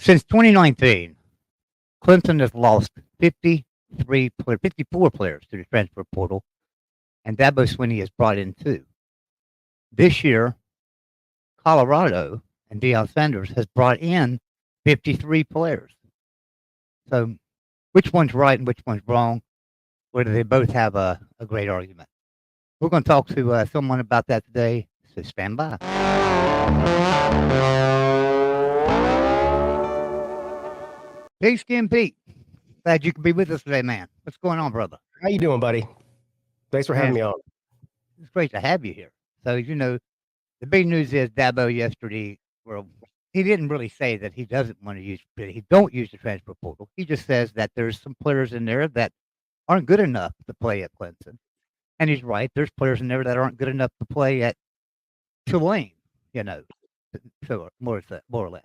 Since 2019, Clemson has lost 54 players to the transfer portal, and Dabo Swinney has brought in 2. This year, Colorado and Deion Sanders has brought in 53 players. So which one's right and which one's wrong? Or do they both have a great argument? We're going to talk to someone about that today, so stand by. Pigskin Pete, glad you could be with us today, man. What's going on, brother? How you doing, buddy? Thanks for having me on. It's great to have you here. So, the big news is Dabo yesterday, well, he didn't really say that he doesn't want to he don't use the transfer portal. He just says that there's some players in there that aren't good enough to play at Clemson. And he's right. There's players in there that aren't good enough to play at Tulane, so more or less.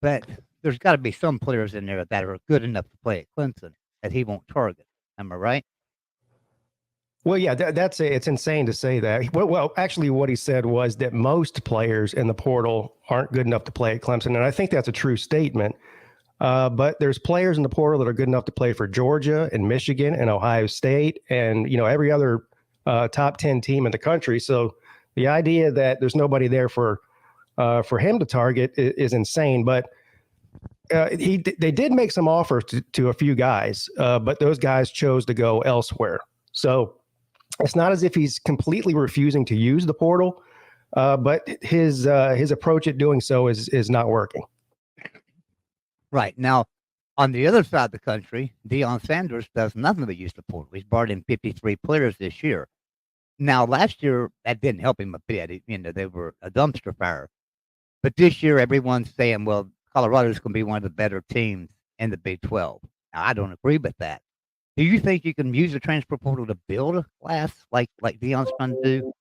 But there's got to be some players in there that are good enough to play at Clemson that he won't target. Am I right? Well, yeah, it's insane to say that. Well, actually, what he said was that most players in the portal aren't good enough to play at Clemson, and I think that's a true statement. But there's players in the portal that are good enough to play for Georgia and Michigan and Ohio State and every other top 10 team in the country. So the idea that there's nobody there for him to target is insane. But they did make some offers to a few guys, but those guys chose to go elsewhere. So it's not as if he's completely refusing to use the portal, but his approach at doing so is not working. Right. Now, on the other side of the country, Deion Sanders does nothing but use the portal. He's brought in 53 players this year. Now, last year, that didn't help him a bit. They were a dumpster fire. But this year, everyone's saying, well, Colorado's going to be one of the better teams in the Big 12. Now, I don't agree with that. Do you think you can use the transfer portal to build a class like Deion's trying to do?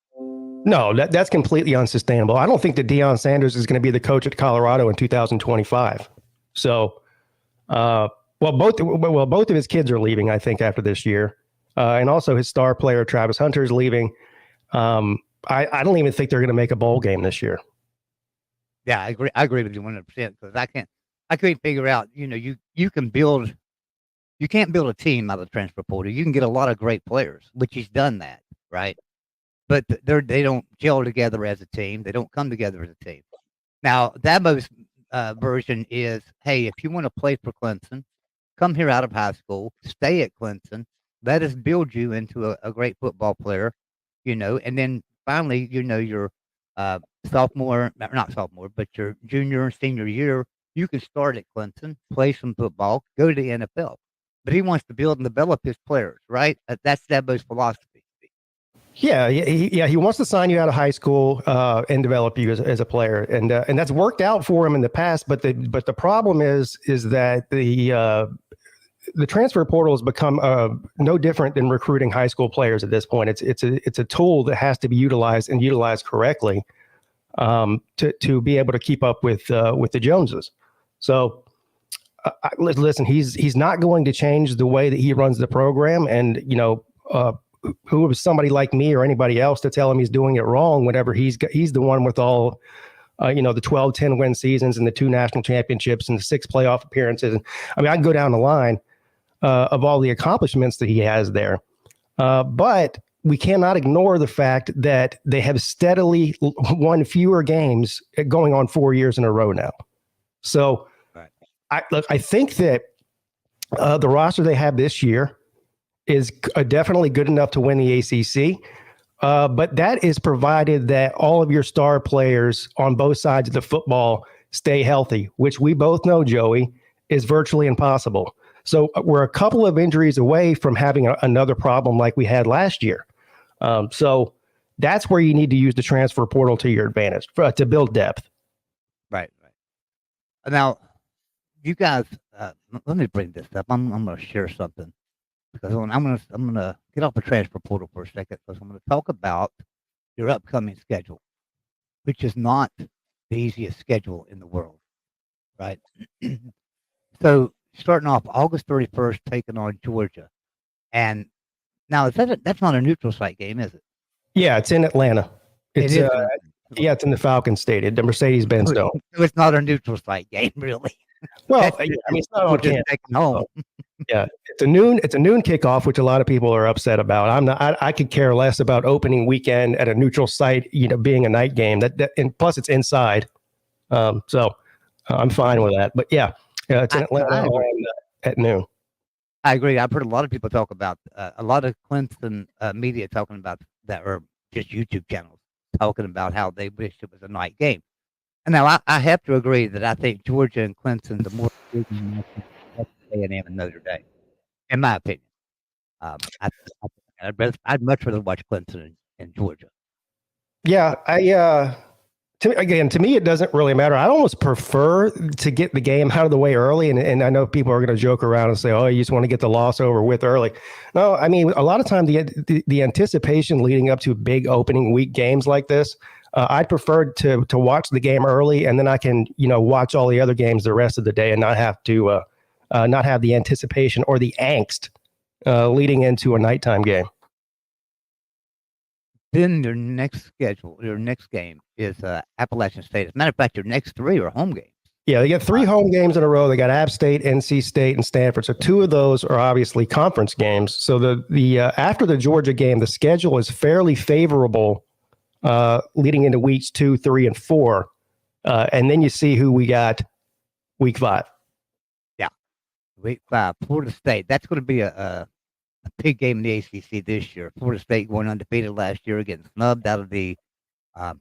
No, that's completely unsustainable. I don't think that Deion Sanders is going to be the coach at Colorado in 2025. So, both of his kids are leaving, I think, after this year, and also his star player Travis Hunter is leaving. I don't even think they're going to make a bowl game this year. Yeah, I agree with you 100% because I couldn't figure out. You can't build a team out of the transfer portal. You can get a lot of great players, which he's done that, right? But they don't gel together as a team. They don't come together as a team. Now, Dabo's version is, hey, if you want to play for Clemson, come here out of high school, stay at Clemson, let us build you into a great football player, and then finally, your not sophomore, but your junior and senior year, you can start at Clemson, play some football, go to the NFL. But he wants to build and develop his players, right? That's Dabo's philosophy. Yeah, he wants to sign you out of high school and develop you as a player, and that's worked out for him in the past. But the problem is that the transfer portal has become no different than recruiting high school players at this point. It's a tool that has to be utilized and utilized correctly to be able to keep up with the Joneses. So. Listen, he's not going to change the way that he runs the program, and who is somebody like me or anybody else to tell him he's doing it wrong whenever he's the one with all the 12-10 win seasons and the 2 national championships and the 6 playoff appearances. And I mean, I can go down the line of all the accomplishments that he has there, but we cannot ignore the fact that they have steadily won fewer games going on 4 years in a row now. So. I think that the roster they have this year is definitely good enough to win the ACC, but that is provided that all of your star players on both sides of the football stay healthy, which we both know, Joey, is virtually impossible. So we're a couple of injuries away from having another problem like we had last year. So that's where you need to use the transfer portal to your advantage to build depth. Right. Now, you guys, let me bring this up. I'm going to share something because I'm going to get off the transfer portal for a second because I'm going to talk about your upcoming schedule, which is not the easiest schedule in the world, right? So starting off August 31st, taking on Georgia, and now that's not a neutral site game, is it? Yeah, it's in Atlanta. It's Yeah, it's in the Falcons Stadium, the Mercedes-Benz Dome. So it's not a neutral site game, really. Well, That's I just- mean, it's not on just campus. taking home. Yeah, it's a noon kickoff, which a lot of people are upset about. I could care less about opening weekend at a neutral site, being a night game. And plus it's inside, so I'm fine with that. But yeah, it's in Atlanta at noon. I agree. I've heard a lot of people talk about a lot of Clemson media talking about that, or just YouTube channels talking about how they wish it was a night game. And now I have to agree that I think Georgia and Clemson, the more intriguing matchup, that's A&M and Notre Dame, in my opinion. I'd much rather watch Clemson and Georgia. Yeah, to me, it doesn't really matter. I almost prefer to get the game out of the way early. And I know people are going to joke around and say, oh, you just want to get the loss over with early. No, I mean, a lot of time the anticipation leading up to big opening week games like this, I'd prefer to watch the game early, and then I can, watch all the other games the rest of the day and not have to not have the anticipation or the angst leading into a nighttime game. Then your next game is Appalachian State. As a matter of fact, your next 3 are home games. Yeah, they get 3 home games in a row. They got App State, NC State, and Stanford. So 2 of those are obviously conference games. So the after the Georgia game, the schedule is fairly favorable leading into weeks 2, 3, and 4. And then you see who we got week 5. Yeah, week 5, Florida State. That's going to be a big game in the ACC this year. Florida State going undefeated last year, getting snubbed out of the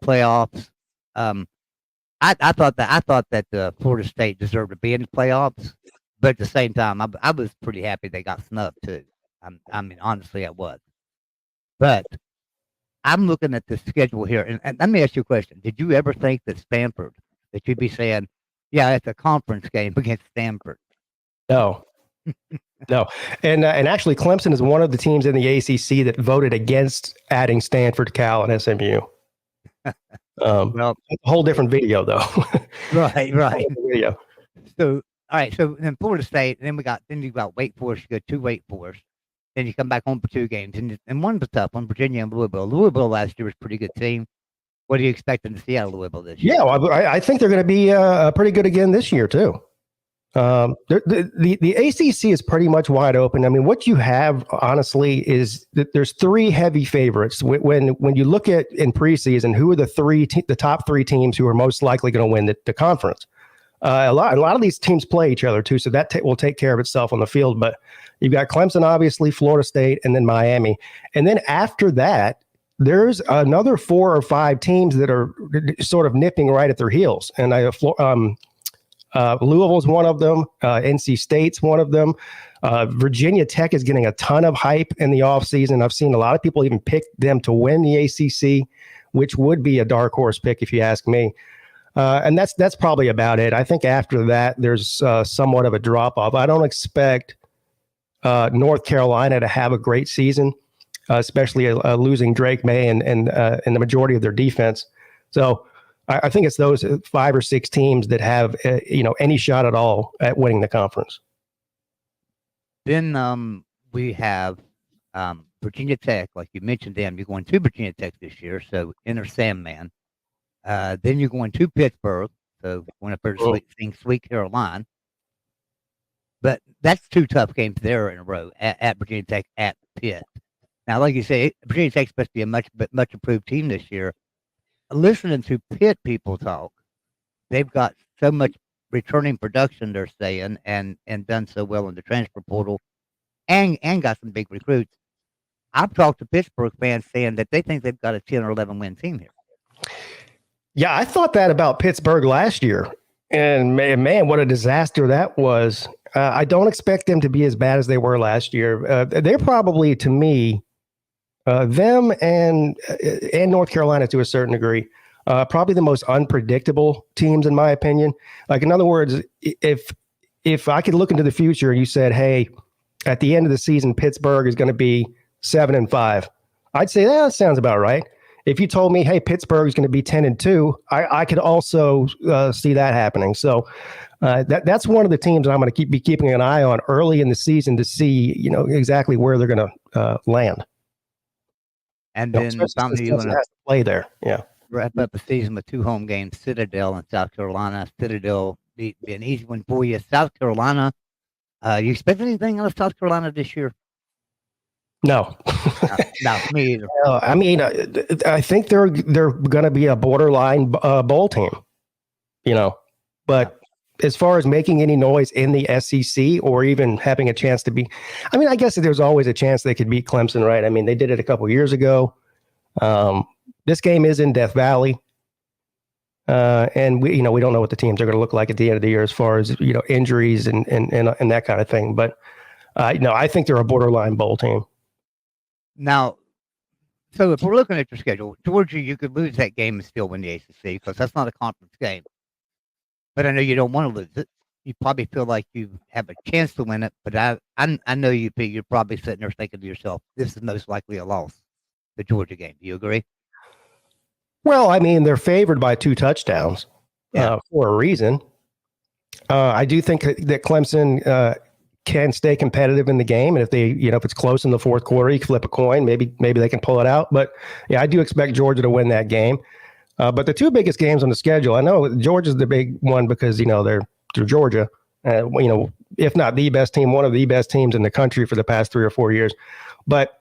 playoffs. I thought that Florida State deserved to be in the playoffs, but at the same time, I was pretty happy they got snubbed too. I mean, honestly, I was. But I'm looking at the schedule here, and let me ask you a question: did you ever think that Stanford, that you'd be saying, "Yeah, it's a conference game against Stanford"? No. No, and actually, Clemson is one of the teams in the ACC that voted against adding Stanford, Cal, and SMU. Well, a whole different video, though. Right. Video. So, all right. So then Florida State, and then you got Wake Forest. You go to Wake Forest, then you come back home for 2 games, and one's a tough one. Virginia and Louisville. Louisville last year was a pretty good team. What are you expecting to see out of Louisville this year? Yeah, well, I think they're going to be pretty good again this year too. The ACC is pretty much wide open. I mean, what you have, honestly, is that there's 3 heavy favorites. When you look at in preseason, who are the top 3 teams who are most likely going to win the conference? A lot of these teams play each other too, so that will take care of itself on the field. But you've got Clemson, obviously, Florida State, and then Miami. And then after that, there's another 4 or 5 teams that are sort of nipping right at their heels. And Louisville's one of them. NC State's one of them. Virginia Tech is getting a ton of hype in the offseason. I've seen a lot of people even pick them to win the ACC, which would be a dark horse pick if you ask me. And that's probably about it. I think after that, there's somewhat of a drop-off. I don't expect North Carolina to have a great season, especially losing Drake May and the majority of their defense. So I think it's those 5 or 6 teams that have any shot at all at winning the conference. Then we have Virginia Tech, like you mentioned them. You're going to Virginia Tech this year, so enter Sandman. Then you're going to Pittsburgh, so going up there to seeing Sweet Caroline. But that's 2 tough games there in a row at Virginia Tech, at Pitt. Now, like you say, Virginia Tech's supposed to be a much improved team this year. Listening to Pitt people talk, they've got so much returning production, they're saying, and done so well in the transfer portal, and got some big recruits. I've talked to Pittsburgh fans saying that they think they've got a 10 or 11 win team here. Yeah, I thought that about Pittsburgh last year, and man, what a disaster that was. I don't expect them to be as bad as they were last year. They're probably, to me, them and North Carolina to a certain degree, probably the most unpredictable teams in my opinion. Like, in other words, if I could look into the future and you said, hey, at the end of the season, Pittsburgh is going to be 7-5, I'd say that sounds about right. If you told me, hey, Pittsburgh is going to be 10-2, I could also see that happening. So that's one of the teams that I'm going to be keeping an eye on early in the season to see, exactly where they're going to land. And then finally, you has to play there. Yeah. wrap up the season with 2 home games, Citadel and South Carolina. Citadel be an easy one for you. South Carolina, you expect anything out of South Carolina this year? No. No, me either. I mean, I think they're going to be a borderline bowl team, but as far as making any noise in the SEC or even having a chance to be, I mean, I guess there's always a chance they could beat Clemson, right? I mean, they did it a couple years ago. This game is in Death Valley. And we don't know what the teams are going to look like at the end of the year as far as, injuries and that kind of thing. But, I think they're a borderline bowl team. Now, so if we're looking at your schedule, Georgia, you could lose that game and still win the ACC because that's not a conference game. But I know you don't want to lose it. You probably feel like you have a chance to win it, but I know you're probably sitting there thinking to yourself, this is most likely a loss, the Georgia game. Do you agree? Well, I mean, they're favored by 2 touchdowns for a reason. I do think that Clemson can stay competitive in the game, and if they, if it's close in the fourth quarter, you can flip a coin. Maybe they can pull it out. But yeah, I do expect Georgia to win that game. But the 2 biggest games on the schedule, I know Georgia's the big one because they're Georgia. If not the best team, one of the best teams in the country for the past 3 or 4 years. But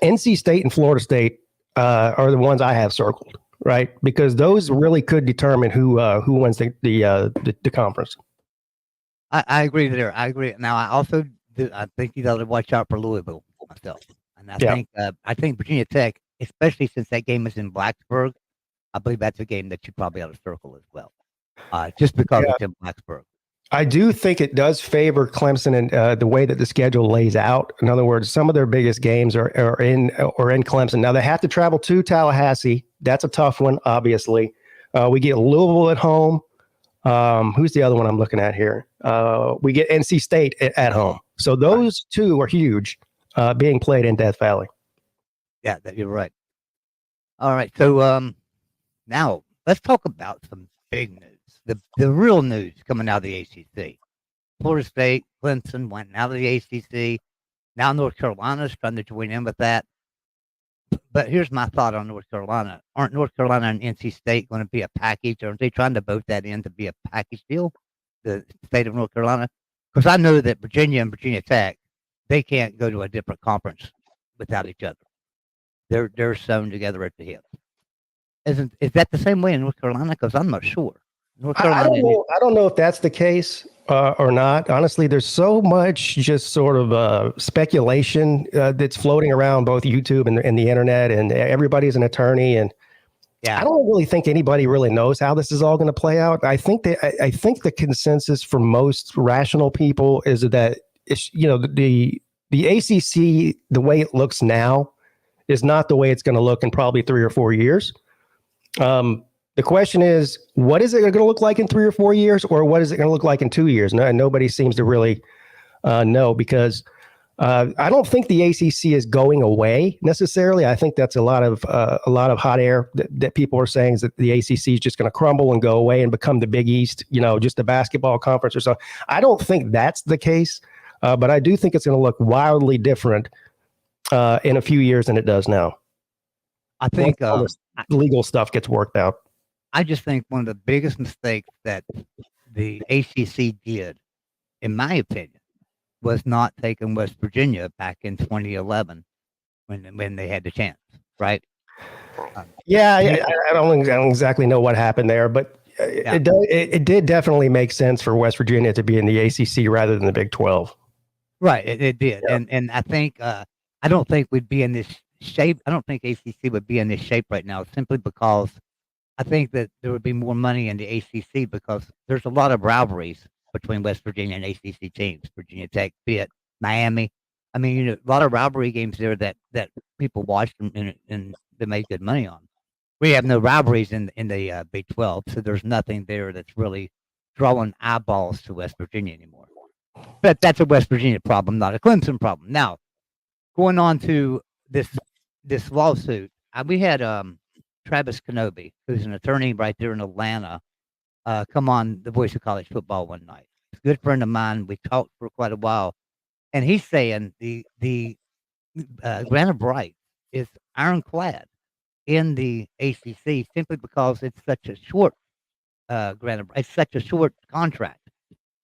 NC State and Florida State are the ones I have circled, right? Because those really could determine who wins the conference. I agree there. I agree. Now, I think you got to watch out for Louisville myself. And I think Virginia Tech, especially since that game is in Blacksburg, I believe that's a game that you probably ought to circle as well, just because it's in Blacksburg. I do think it does favor Clemson and the way that the schedule lays out. In other words, some of their biggest games are in Clemson. Now, they have to travel to Tallahassee. That's a tough one, obviously. We get Louisville at home. Who's the other one I'm looking at here? We get NC State at home. So those 2 are huge, being played in Death Valley. Yeah, you're right. All right. So now let's talk about some big news. The real news coming out of the ACC. Florida State, Clemson went out of the ACC. Now North Carolina's trying to join in with that. But here's my thought on North Carolina. Aren't North Carolina and NC State going to be a package? Aren't they trying to vote that in to be a package deal, the state of North Carolina? Because I know that Virginia and Virginia Tech, they can't go to a different conference without each other. They're sewn together at the hip. Is that the same way in North Carolina? Because I'm not sure. North Carolina. I don't know if that's the case or not. Honestly, there's so much just sort of speculation that's floating around both YouTube and the internet, and everybody's an attorney. And I don't really think anybody really knows how this is all going to play out. I think the consensus for most rational people is that the ACC, the way it looks now, is not the way it's going to look in probably 3 or 4 years. The question is, what is it going to look like in 3 or 4 years, or what is it going to look like in 2 years? Nobody seems to really know, because I don't think the ACC is going away necessarily. I think that's a lot of hot air that people are saying, is that the ACC is just going to crumble and go away and become the Big East, just a basketball conference or so. I don't think that's the case, but I do think it's going to look wildly different in a few years than it does now. I think legal stuff gets worked out. I just think one of the biggest mistakes that the ACC did, in my opinion, was not taking West Virginia back in 2011 when they had the chance, right? I don't exactly know what happened there, but it did definitely make sense for West Virginia to be in the ACC rather than the Big 12. Right, it did, and I think I don't think we'd be in this shape. I don't think ACC would be in this shape right now, simply because I think that there would be more money in the ACC because there's a lot of rivalries between West Virginia and ACC teams. Virginia Tech, Pitt, Miami. I mean, a lot of rivalry games there that people watched and they made good money on. We have no rivalries in the Big 12, so there's nothing there that's really drawing eyeballs to West Virginia anymore. But that's a West Virginia problem, not a Clemson problem. Now, going on to this lawsuit, we had Travis Kenobi, who's an attorney right there in Atlanta, come on The Voice of College Football one night. He's a good friend of mine. We talked for quite a while, and he's saying the grant of right is ironclad. in the ACC simply because it's such a short it's such a short contract.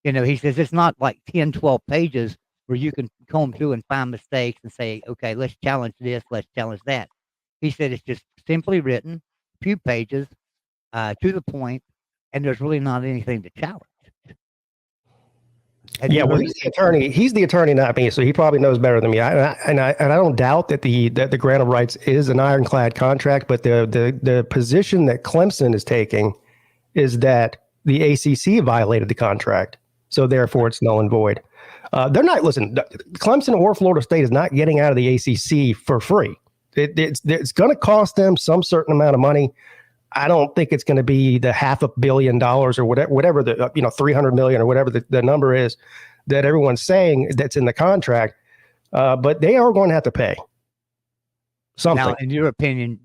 He says it's not like 10, 12 pages where you can comb through and find mistakes and say, okay, let's challenge this, let's challenge that. He said it's just simply written, few pages, to the point, and there's really not anything to challenge. Yeah, well, he's the attorney. He's the attorney, not me, so he probably knows better than me. And I don't doubt that the grant of rights is an ironclad contract, but the position that Clemson is taking is that the ACC violated the contract, so therefore it's null and void. They're not. Listen, Clemson or Florida State is not getting out of the ACC for free. It's going to cost them some certain amount of money. I don't think it's going to be the $500 million or whatever the $300 million or whatever the number is that everyone's saying that's in the contract. But they are going to have to pay something. Now, in your opinion,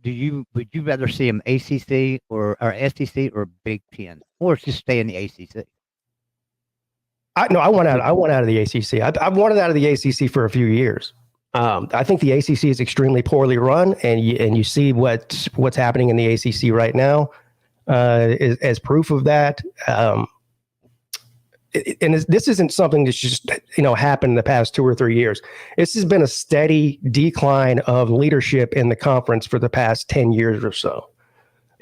would you rather see them ACC or SEC or Big Ten, or just stay in the ACC? I want out of the ACC. I've wanted out of the ACC for a few years. I think the ACC is extremely poorly run, and you see what's happening in the ACC right now as proof of that. This isn't something that's just happened in the past 2 or 3 years. This has been a steady decline of leadership in the conference for the past 10 years or so.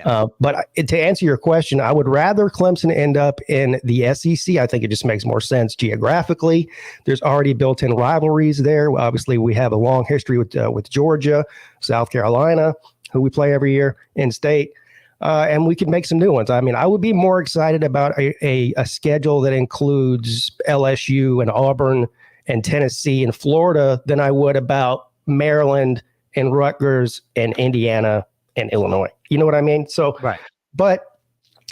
But to answer your question, I would rather Clemson end up in the SEC. I think it just makes more sense geographically. There's already built-in rivalries there. Obviously, we have a long history with Georgia, South Carolina, who we play every year in state, and we could make some new ones. I mean, I would be more excited about a schedule that includes LSU and Auburn and Tennessee and Florida than I would about Maryland and Rutgers and Indiana and Illinois. You know what I mean? So, right. But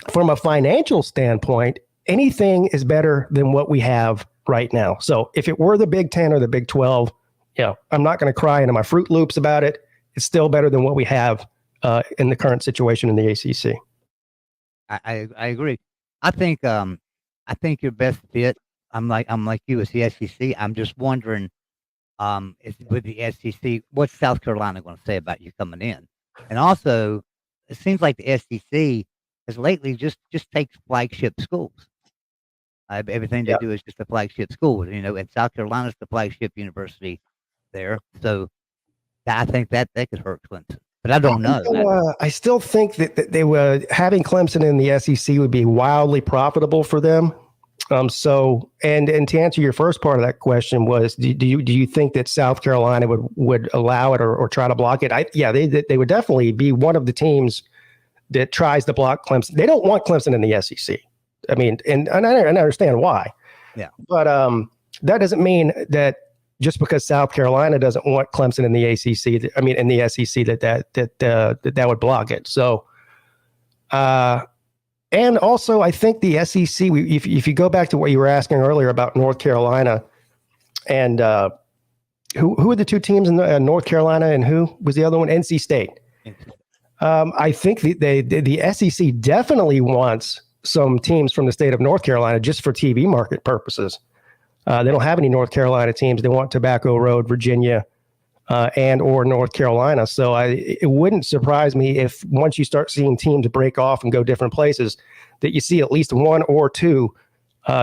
from a financial standpoint, anything is better than what we have right now. So if it were the Big 10 or the Big 12, I'm not going to cry into my Fruit Loops about it. It's still better than what we have in the current situation in the ACC. I agree. I think your best fit. I'm like you as the SEC. I'm just wondering, with the SEC, what's South Carolina going to say about you coming in? And also, it seems like the SEC has lately just takes flagship schools. Everything they do is just a flagship school, and South Carolina's the flagship university there. So I think that could hurt Clemson, but I don't know. I still think that they were having Clemson in the SEC would be wildly profitable for them. And to answer your first part of that question was, do you think that South Carolina would allow it or try to block it? They would definitely be one of the teams that tries to block Clemson. They don't want Clemson in the SEC. I mean, and I understand why. Yeah. But that doesn't mean that just because South Carolina doesn't want Clemson in the ACC, in the SEC, that would block it. So, and also, I think the SEC, if you go back to what you were asking earlier about North Carolina, and who are the two teams in North Carolina, and who was the other one? NC State. I think the SEC definitely wants some teams from the state of North Carolina just for TV market purposes. They don't have any North Carolina teams. They want Tobacco Road, Virginia, and or North Carolina. So it wouldn't surprise me if once you start seeing teams break off and go different places, that you see at least one or two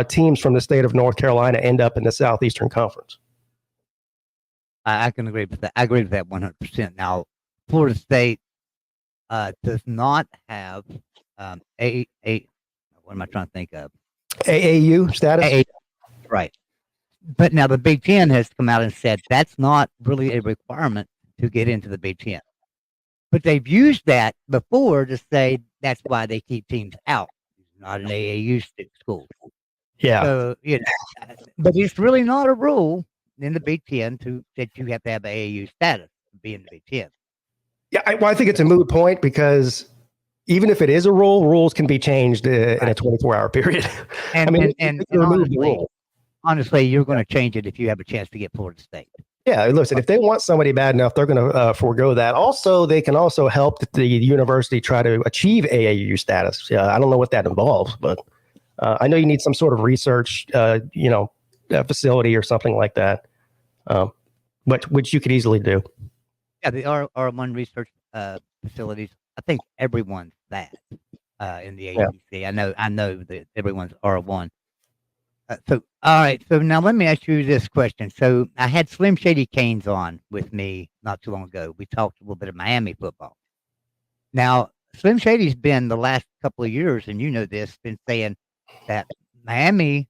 teams from the state of North Carolina end up in the Southeastern Conference. I can agree with that. I agree with that 100%. Now, Florida State does not have what am I trying to think of? AAU status? Right. But now the Big Ten has come out and said that's not really a requirement to get into the Big Ten. But they've used that before to say that's why they keep teams out. It's not an AAU school. Yeah. So, but it's really not a rule in the Big Ten that you have to have AAU status to be in the Big Ten. Yeah, I think it's a moot point because even if it is a rule, rules can be changed in a 24-hour period. And honestly, you're going to change it if you have a chance to get Florida State. Yeah, listen, if they want somebody bad enough, they're going to forego that. Also, they can also help the university try to achieve AAU status. I don't know what that involves, but I know you need some sort of research, facility or something like that, which you could easily do. Yeah, the R1 research facilities. I think everyone's that in the Yeah. ACC. I know that everyone's R1. So, all right. So now let me ask you this question. So I had Slim Shady Canes on with me not too long ago. We talked a little bit of Miami football. Now, Slim Shady's been the last couple of years, and you know this, been saying that Miami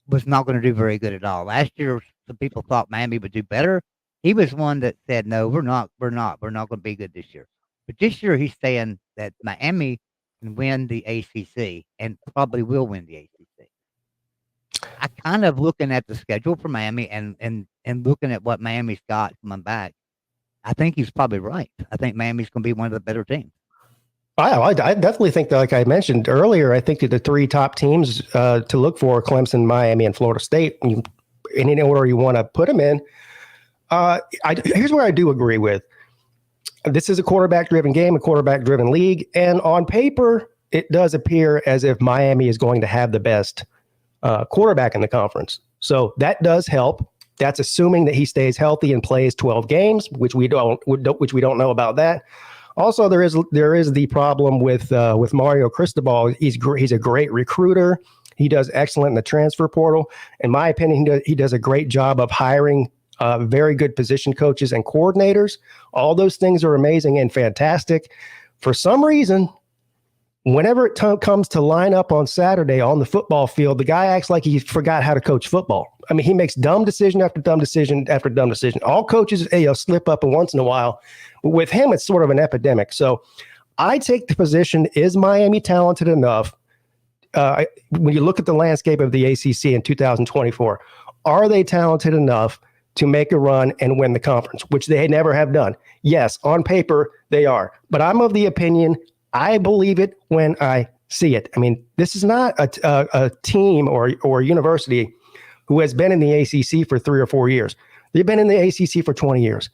was not going to do very good at all. Last year, some people thought Miami would do better. He was one that said, "No, we're not going to be good this year." But this year, he's saying that Miami can win the ACC and probably will win the ACC. I kind of looking at the schedule for Miami and looking at what Miami's got coming back. I think he's probably right. I think Miami's going to be one of the better teams. I definitely think that, like I mentioned earlier, I think that the three top teams to look for are Clemson, Miami, and Florida State. In any order you want to put them in. Here's where I do agree with. This is a quarterback-driven game, a quarterback-driven league, and on paper, it does appear as if Miami is going to have the best quarterback in the conference. So that does help. That's assuming that he stays healthy and plays 12 games, which we don't know about that. Also, there is the problem with Mario Cristobal. He's a great recruiter. He does excellent in the transfer portal. In my opinion, he does a great job of hiring very good position coaches and coordinators. All those things are amazing and fantastic. For some reason, whenever it comes to line up on Saturday on the football field, the guy acts like he forgot how to coach football. I mean, he makes dumb decision after dumb decision after dumb decision. All coaches slip up once in a while. But with him, it's sort of an epidemic. So I take the position, is Miami talented enough? When you look at the landscape of the ACC in 2024, are they talented enough to make a run and win the conference, which they never have done? Yes, on paper, they are. But I'm of the opinion, I believe it when I see it. I mean, this is not a team or a university who has been in the ACC for 3 or 4 years. They've been in the ACC for 20 years.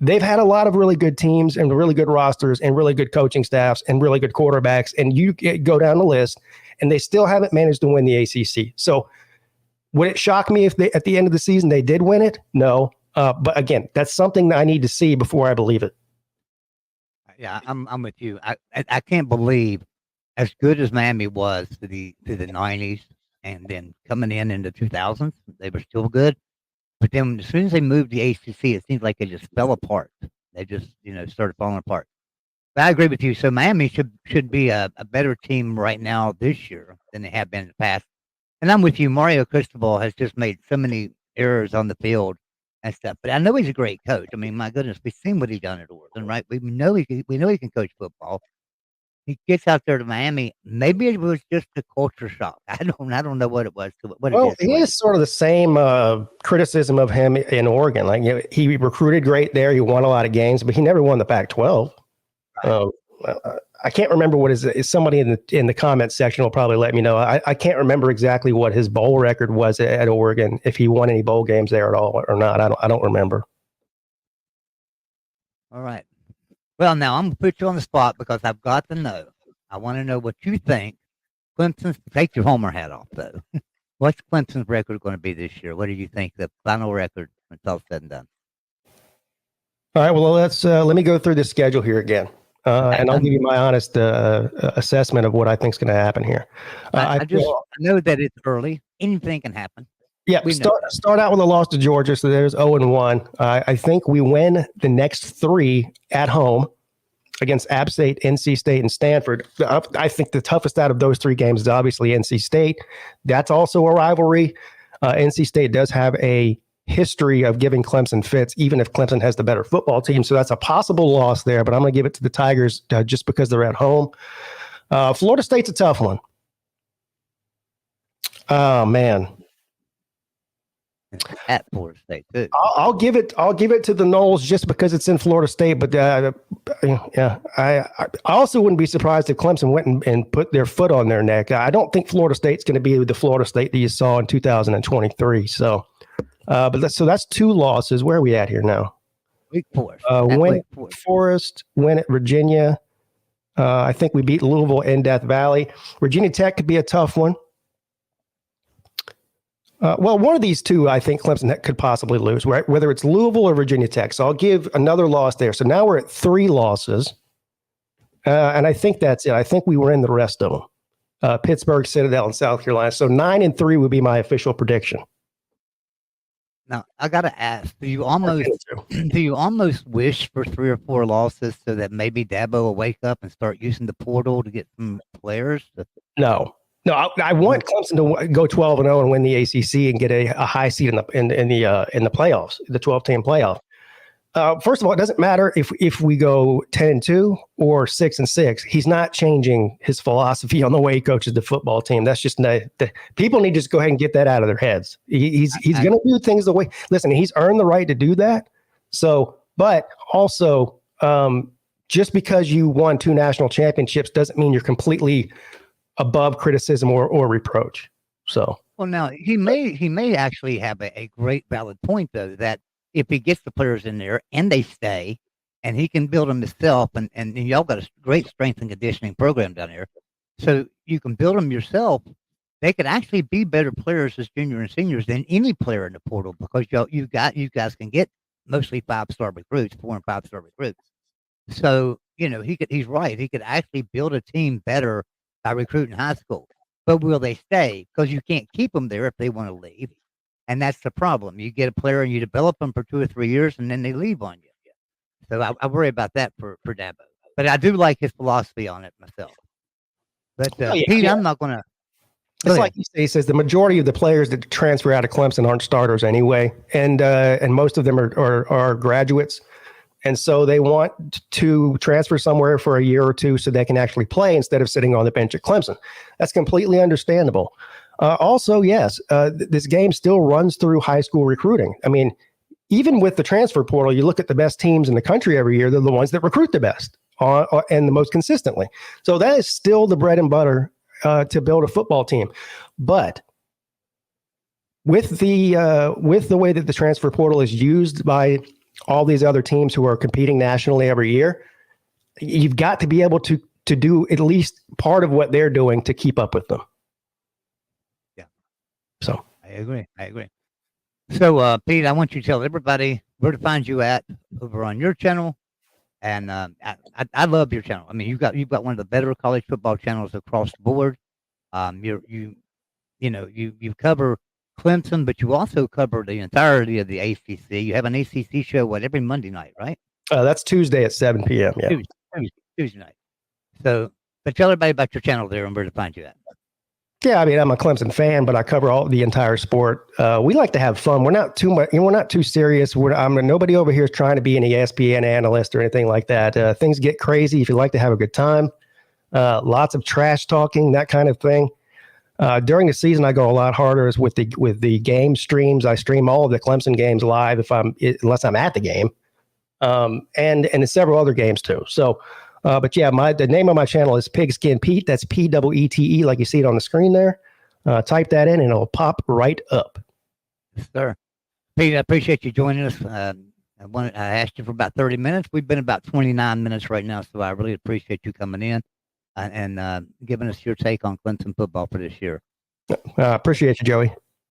They've had a lot of really good teams and really good rosters and really good coaching staffs and really good quarterbacks. And you go down the list, and they still haven't managed to win the ACC. So would it shock me if they, at the end of the season, they did win it? No. But again, that's something that I need to see before I believe it. Yeah, I'm with you. I can't believe as good as Miami was to the 90s, and then coming in the 2000s, they were still good. But then as soon as they moved the ACC, it seems like it just fell apart. They just started falling apart. But I agree with you. So Miami should be a better team right now this year than they have been in the past. And I'm with you. Mario Cristobal has just made so many errors on the field and stuff. But I know he's a great coach. I mean, my goodness, we've seen what he's done at Oregon, right? We know he can coach football. He gets out there to Miami. Maybe it was just a culture shock. I don't know what it was. Well, it is sort of the same criticism of him in Oregon. Like, he recruited great there. He won a lot of games, but he never won the Pac-12. Right. I can't remember what is somebody in the comments section will probably let me know. I can't remember exactly what his bowl record was at Oregon, if he won any bowl games there at all or not. I don't remember. All right. Well, now I'm going to put you on the spot because I've got to know. I want to know what you think. Clemson's, take your Homer hat off, though. What's Clemson's record going to be this year? What do you think the final record when it's all said and done? All right. Well, let me go through the schedule here again. And I'll give you my honest assessment of what I think is going to happen here. I know that it's early. Anything can happen. Yeah, start out with a loss to Georgia, so there's 0-1. I think we win the next 3 at home against App State, NC State, and Stanford. I think the toughest out of those 3 games is obviously NC State. That's also a rivalry. NC State does have a history of giving Clemson fits, even if Clemson has the better football team. So that's a possible loss there, but I'm going to give it to the Tigers just because they're at home. Florida State's a tough one. Oh, man. At Florida State too. I'll give it to the Noles just because it's in Florida State. But yeah, I also wouldn't be surprised if Clemson went and put their foot on their neck. I don't think Florida State's going to be the Florida State that you saw in 2023. So, but that's 2 losses. Where are we at here now? Wake Forest. Win at Forest, win at Virginia. I think we beat Louisville in Death Valley. Virginia Tech could be a tough one. Well, one of these 2, I think Clemson could possibly lose, right? Whether it's Louisville or Virginia Tech. So I'll give another loss there. So now we're at 3 losses. And I think that's it. I think we were in the rest of them. Pittsburgh, Citadel, and South Carolina. So 9-3 would be my official prediction. Now I gotta ask: do you almost wish for 3 or 4 losses so that maybe Dabo will wake up and start using the portal to get some players? No. I want Clemson to go 12-0 and win the ACC and get a high seed in the playoffs, the 12-team playoff. First of all, it doesn't matter if we go 10-2 or 6-6. He's not changing his philosophy on the way he coaches the football team. That's just the people need to just go ahead and get that out of their heads. He's going to do things the way. Listen, he's earned the right to do that. So, but also, just because you won 2 national championships doesn't mean you're completely above criticism or reproach. So, well, now he may actually have a great valid point though, that if he gets the players in there and they stay, and he can build them himself, and y'all got a great strength and conditioning program down there, so you can build them yourself. They could actually be better players as junior and seniors than any player in the portal, because you guys can get mostly 5-star recruits, 4 and 5-star recruits. So he's right. He could actually build a team better by recruiting high school. But will they stay? Because you can't keep them there if they want to leave. And that's the problem. You get a player and you develop them for 2 or 3 years, and then they leave on you. So I worry about that for Dabo. But I do like his philosophy on it myself. But Pete, I'm not going to. It's like he says, the majority of the players that transfer out of Clemson aren't starters anyway, and most of them are graduates. And so they want to transfer somewhere for a year or 2 so they can actually play instead of sitting on the bench at Clemson. That's completely understandable. Also, yes, this game still runs through high school recruiting. I mean, even with the transfer portal, you look at the best teams in the country every year, they're the ones that recruit the best and the most consistently. So that is still the bread and butter to build a football team. But with the way that the transfer portal is used by all these other teams who are competing nationally every year, you've got to be able to do at least part of what they're doing to keep up with them. Yeah. So I agree. So Pete, I want you to tell everybody where to find you at over on your channel. And I love your channel. I mean, you've got one of the better college football channels across the board. You cover Clemson, but you also cover the entirety of the ACC. You have an ACC show every Monday night, right? That's Tuesday at 7 p.m. Yeah, Tuesday night. So, but tell everybody about your channel there and where to find you at. Yeah, I mean, I'm a Clemson fan, but I cover the entire sport. We like to have fun. We're not too much. We're not too serious. Nobody over here is trying to be an ESPN analyst or anything like that. Things get crazy if you like to have a good time. Lots of trash talking, that kind of thing. During the season, I go a lot harder with the game streams. I stream all of the Clemson games live unless I'm at the game, and several other games too. So. But yeah, the name of my channel is Pigskin Pete. That's Pwete, like you see it on the screen there. Type that in and it'll pop right up. Yes, sir. Pete, I appreciate you joining us. I asked you for about 30 minutes. We've been about 29 minutes right now, so I really appreciate you coming in and giving us your take on Clemson football for this year. Appreciate you, Joey.